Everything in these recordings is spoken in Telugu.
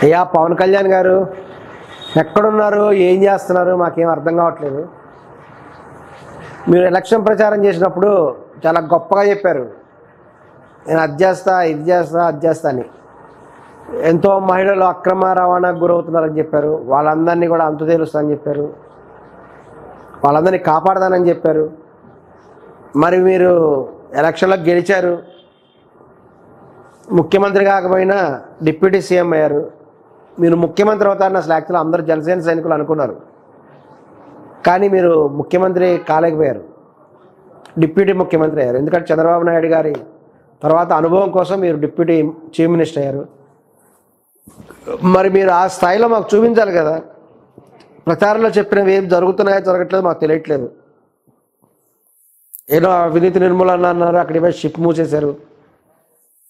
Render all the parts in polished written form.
అయ్యా పవన్ కళ్యాణ్ గారు ఎక్కడున్నారు, ఏం చేస్తున్నారు మాకేం అర్థం కావట్లేదు. మీరు ఎలక్షన్ ప్రచారం చేసినప్పుడు చాలా గొప్పగా చెప్పారు, నేను అది చేస్తా ఇది చేస్తా అది చేస్తా అని. ఎంతో మహిళలు అక్రమ రవాణాకు గురవుతున్నారని చెప్పారు, వాళ్ళందరినీ కూడా అంతు తేలుస్తానని చెప్పారు, వాళ్ళందరినీ కాపాడతానని చెప్పారు. మరి మీరు ఎలక్షన్లో గెలిచారు, ముఖ్యమంత్రి కాకపోయినా డిప్యూటీ సీఎం అయ్యారు. మీరు ముఖ్యమంత్రి అవుతారని అసలు యాక్చువల్ అందరూ జనసేన సైనికులు అనుకున్నారు, కానీ మీరు ముఖ్యమంత్రి కాలేకపోయారు, డిప్యూటీ ముఖ్యమంత్రి అయ్యారు. ఎందుకంటే చంద్రబాబు నాయుడు గారి తర్వాత అనుభవం కోసం మీరు డిప్యూటీ చీఫ్ మినిస్టర్ అయ్యారు. మరి మీరు ఆ స్థాయిలో మాకు చూపించాలి కదా. ప్రచారంలో చెప్పినవి ఏం జరుగుతున్నాయో జరగట్లేదు మాకు తెలియట్లేదు. ఏదో అవినీతి నిర్మూలన అన్నారు, అక్కడ ఇవే షిప్ మూసేశారు.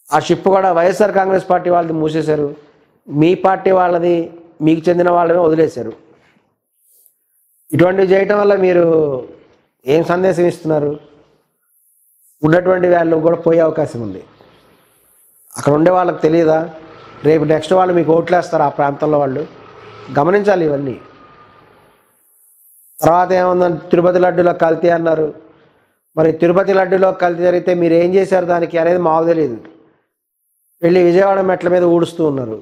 ఆ షిప్ కూడా వైఎస్ఆర్ కాంగ్రెస్ పార్టీ వాళ్ళది మూసేశారు, మీ పార్టీ వాళ్ళది మీకు చెందిన వాళ్ళని వదిలేశారు. ఇటువంటివి చేయటం వల్ల మీరు ఏం సందేశం ఇస్తున్నారు? ఉన్నటువంటి వాళ్ళు కూడా పోయే అవకాశం ఉంది. అక్కడ ఉండే వాళ్ళకి తెలియదా? రేపు నెక్స్ట్ వాళ్ళు మీకు ఓట్లేస్తారు ఆ ప్రాంతంలో వాళ్ళు. గమనించాలి ఇవన్నీ. తర్వాత ఏమన్నా తిరుపతి లడ్డూలో కల్తీ అన్నారు. మరి తిరుపతి లడ్డూలో కల్తీ జరిగితే మీరు ఏం చేశారు దానికి అనేది మాకు తెలియదు. వెళ్ళి విజయవాడ మెట్ల మీద ఊడుస్తూ ఉన్నారు.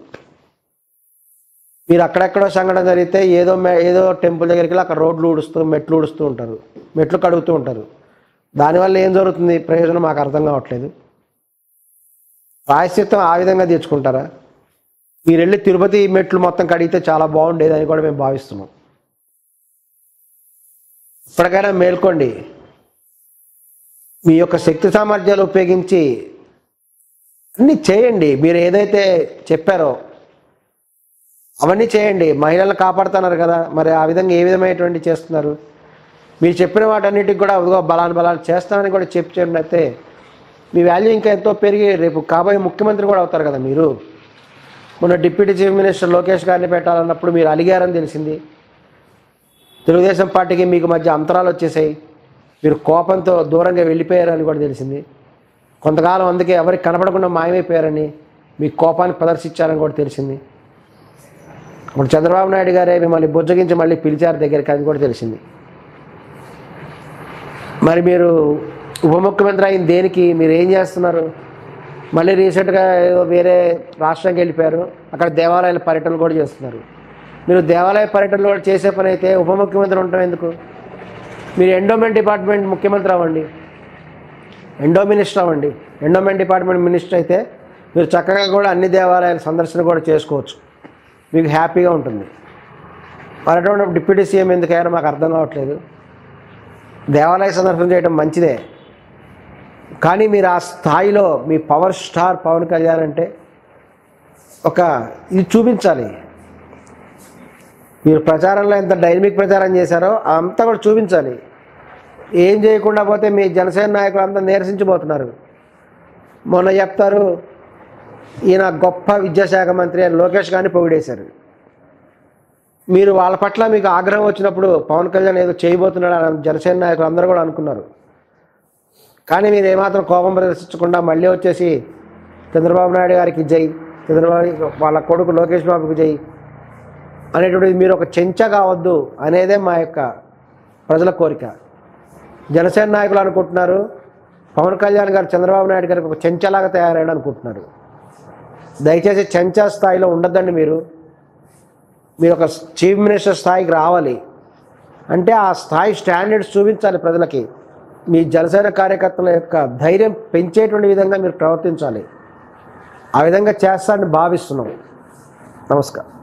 మీరు అక్కడెక్కడో సంఘటన జరిగితే ఏదో టెంపుల్ దగ్గరికి వెళ్ళి అక్కడ రోడ్లు ఊడుస్తూ మెట్లు ఊడుస్తూ ఉంటారు, మెట్లు కడుగుతూ ఉంటారు. దానివల్ల ఏం జరుగుతుంది? ప్రయోజనం మాకు అర్థం కావట్లేదు. ప్రాయశ్చిత్తం ఆ విధంగా తెచ్చుకుంటారా? మీరు వెళ్ళి తిరుపతి మెట్లు మొత్తం కడిగితే చాలా బాగుండేది అని కూడా మేము భావిస్తున్నాం. ఇప్పటికైనా మేల్కోండి. మీ యొక్క శక్తి సామర్థ్యాలు ఉపయోగించి అన్నీ చేయండి. మీరు ఏదైతే చెప్పారో అవన్నీ చేయండి. మహిళలను కాపాడుతున్నారు కదా, మరి ఆ విధంగా ఏ విధమైనటువంటి చేస్తున్నారు? మీరు చెప్పిన వాటన్నిటికి కూడా బలాన్ని చేస్తానని కూడా చెప్పినట్లయితే మీ వాల్యూ ఇంకా ఎంతో పెరిగి రేపు కాబోయే ముఖ్యమంత్రి కూడా అవుతారు కదా. మీరు మొన్న డిప్యూటీ చీఫ్ మినిస్టర్ లోకేష్ గారిని పెట్టాలన్నప్పుడు మీరు అలిగారని తెలిసింది. తెలుగుదేశం పార్టీకి మీకు మధ్య అంతరాలు వచ్చేసాయి, మీరు కోపంతో దూరంగా వెళ్ళిపోయారని కూడా తెలిసింది. కొంతకాలం అందుకే ఎవరికి కనపడకుండా మాయమైపోయారని, మీ కోపాన్ని ప్రదర్శించారని కూడా తెలిసింది. ఇప్పుడు చంద్రబాబు నాయుడు గారే మిమ్మల్ని బుజ్జగించి మళ్ళీ పిలిచారు దగ్గరికి, అది కూడా తెలిసింది. మరి మీరు ఉప ముఖ్యమంత్రి అయిన దేనికి? మీరు ఏం చేస్తున్నారు? మళ్ళీ రీసెంట్గా ఏదో వేరే రాష్ట్రానికి వెళ్ళిపోయారు, అక్కడ దేవాలయాల పర్యటనలు కూడా చేస్తున్నారు. మీరు దేవాలయ పర్యటనలు కూడా చేసే పని అయితే ఉప ముఖ్యమంత్రి ఉండటం ఎందుకు? మీరు ఎండోమెంట్ డిపార్ట్మెంట్ ముఖ్యమంత్రి అవ్వండి, ఎండో మినిస్టర్ అవ్వండి. ఎండోమెంట్ డిపార్ట్మెంట్ మినిస్టర్ అయితే మీరు చక్కగా కూడా అన్ని దేవాలయాల సందర్శన కూడా చేసుకోవచ్చు, మీకు హ్యాపీగా ఉంటుంది. మరి అటువంటి డిప్యూటీ సీఎం ఎందుకు అయ్యారో మాకు అర్థం కావట్లేదు. దేవాలయ సందర్శన చేయడం మంచిదే, కానీ మీరు ఆ స్థాయిలో మీ పవర్ స్టార్ పవన్ కళ్యాణ్ అంటే ఒక ఇది చూపించాలి. మీరు ప్రచారంలో ఎంత డైనమిక్ ప్రచారం చేశారో అంతా కూడా చూపించాలి. ఏం చేయకుండా పోతే మీ జనసేన నాయకులు అంతా నీరసించిపోతున్నారు. మొన్న చెప్తారు ఈయన గొప్ప విద్యాశాఖ మంత్రి అని లోకేష్ గారిని పొగిడేశారు. మీరు వాళ్ళ పట్ల మీకు ఆగ్రహం వచ్చినప్పుడు పవన్ కళ్యాణ్ ఏదో చేయబోతున్నాడు అని జనసేన నాయకులు అందరూ కూడా అనుకున్నారు. కానీ మీరు ఏమాత్రం కోపం ప్రదర్శించకుండా మళ్ళీ వచ్చేసి చంద్రబాబు నాయుడు గారికి జై, చంద్రబాబు వాళ్ళ కొడుకు లోకేష్ బాబుకి జై అనేటువంటిది మీరు ఒక చెంచా కావద్దు అనేదే మా యొక్క ప్రజల కోరిక. జనసేన నాయకులు అనుకుంటున్నారు పవన్ కళ్యాణ్ గారు చంద్రబాబు నాయుడు గారికి ఒక చెంచాలాగా తయారయ్యాడు అనుకుంటున్నారు. దయచేసి చెంచా స్థాయిలో ఉండద్దండి. మీరు ఒక చీఫ్ మినిస్టర్ స్థాయికి రావాలి అంటే ఆ స్థాయి స్టాండర్డ్స్ చూపించాలి ప్రజలకి. మీ జనసేన కార్యకర్తల యొక్క ధైర్యం పెంచేటువంటి విధంగా మీరు ప్రవర్తించాలి. ఆ విధంగా చేస్తారని భావిస్తున్నాం. నమస్కారం.